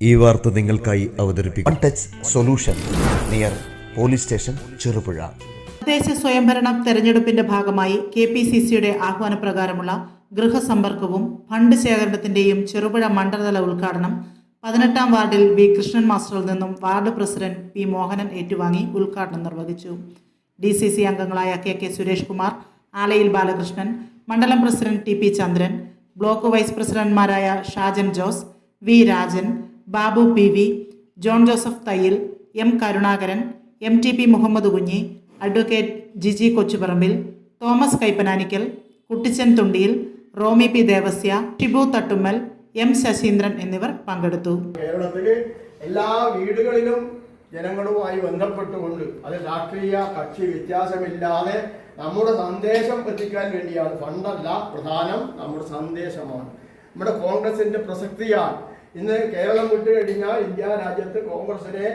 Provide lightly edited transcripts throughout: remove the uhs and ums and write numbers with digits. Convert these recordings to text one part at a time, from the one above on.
ഈ വാർത്ത നിങ്ങൾക്കായി അവതരിപ്പിക്കും one touch solution near police station Cherupuzha. തദ്ദേശ സ്വയംഭരണ തെരഞ്ഞെടുപ്പിന്റെ ഭാഗമായി KPCCയുടെ ആഹ്വാനപ്രകാരമുള്ള ഗൃഹസമ്പർക്കവും ഫണ്ട് ശേഖരണത്തിന്റെയും ചെറുപുഴ മണ്ഡലതല ഉദ്ഘാടനം 18-ാം വാർഡിൽ വി കൃഷ്ണൻ മാസ്റ്ററിൽ നിന്നും വാർഡ് പ്രസിഡന്റ് പി മോഹനൻ ഏറ്റുവാങ്ങി ഉദ്ഘാടനം നിർവഹിച്ചു. DCC അംഗങ്ങളായ KK സുരേഷ് കുമാർ, ആലയിൽ ബാലകൃഷ്ണൻ, മണ്ഡലം president TP Chandran, block vice പ്രസിഡന്റുമാരായ Shajan Jose, V Rajan, Babu PV, John Joseph Thayyil, M Karunakaran, MTP Muhammad Kunhi, advocate Jiji Kochuparambil, Thomas Kaippanikkal, Kuttichan Thundiyil, Romi P Devasya, Shibu Thattummal, M Sasindran എന്നിവർ പങ്കെടുത്തു. കേരളത്തിലെ എല്ലാ വീടുകളിലും ജനങ്ങളുമായി ബന്ധപ്പെട്ടുകൊണ്ട് അത് രാഷ്ട്രീയ കക്ഷി വ്യത്യാസമില്ലാതെ നമ്മുടെ സന്ദേശം എത്തിക്കാൻ വേണ്ടിയാണ്. ഫണ്ടല്ല പ്രധാനം, നമ്മുടെ സന്ദേശമാണ്. നമ്മുടെ കോൺഗ്രസിന്റെ പ്രസക്തിയാണ്. ഇന്ന് കേരളം വിട്ടു കഴിഞ്ഞാൽ ഇന്ത്യ രാജ്യത്ത് കോൺഗ്രസിനെ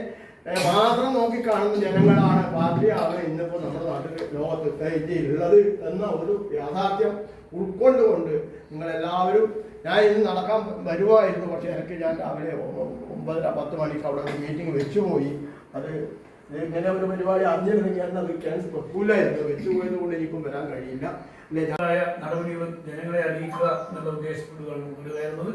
മാത്രം നോക്കിക്കാണുന്ന ജനങ്ങളാണ്, പാർട്ടിയാണ് ഇന്നിപ്പോൾ നമ്മുടെ നാട്ടിൽ ലോകത്ത് ഇന്ത്യയിലുള്ളത് എന്ന ഒരു യാഥാർത്ഥ്യം ഉൾക്കൊണ്ടുകൊണ്ട് നിങ്ങളെല്ലാവരും, ഞാൻ ഇന്ന് നടക്കാൻ വരുമായിരുന്നു, പക്ഷേ ഞാൻ രാവിലെ 9:30-10 മണിക്ക് അവിടെ ഒരു മീറ്റിംഗ് വെച്ചുപോയി. അത് ഇങ്ങനെ ഒരു പരിപാടി ആദ്യം അത് ക്യാൻസൽ വെക്കൂലായിരുന്നു. വെച്ചുപോയത് കൊണ്ട് എനിക്കും വരാൻ കഴിയില്ല. നടപടികളും ജനങ്ങളെ അറിയിക്കുക എന്നുള്ള ഉദ്ദേശത്തോടാണ് മുന്നോട്ട് കയറുന്നത്.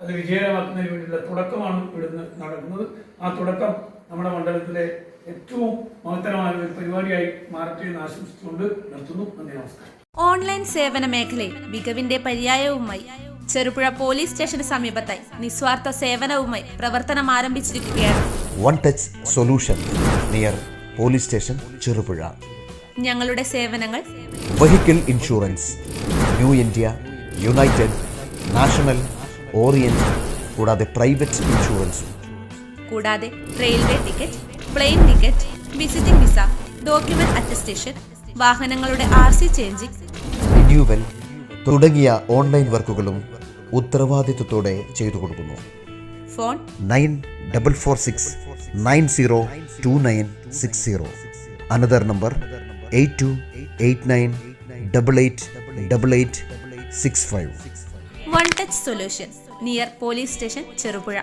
അത് വിജയകരമാക്കുന്നതിന് വേണ്ടിയുള്ള തുടക്കമാണ് ഇവിടുന്ന് നടക്കുന്നത്. ആ തുടക്കം നമ്മുടെ മണ്ഡലത്തിലെ ഏറ്റവും മഹത്തരമായ ഒരു പരിപാടിയായി മാറട്ടെ എന്ന് ആശംസിച്ചുകൊണ്ട് നിർത്തുന്നു. നന്ദി, നമസ്കാരം. ഓൺലൈൻ സേവന മേഖലയിൽ മികവിന്റെ പര്യായവുമായി ചെറുപുഴ പോലീസ് സ്റ്റേഷന് സമീപത്തായി നിസ്വാർത്ഥ സേവനവുമായി പ്രവർത്തനം ആരംഭിച്ചിരിക്കുകയാണ് one touch solution near police station Cherupuzha. ഞങ്ങളുടെ സേവനങ്ങൾ vehicle insurance, New India, United, National, Orient, കൂടാതെ പ്രൈവറ്റ് ഇൻഷുറൻസും. കൂടാതെ railway ticket, plane ticket, visiting visa, document attestation, വാഹനങ്ങളുടെ RC ചേഞ്ചിങ്, റിന്യൂവൽ തുടങ്ങിയ ഓൺലൈൻ വർക്കുകളും ഉത്തരവാദിത്വത്തോടെ ചെയ്തു കൊടുക്കുന്നു. Phone 9446902960. Another number 8289888865. One touch solution near police station Cherupuzha.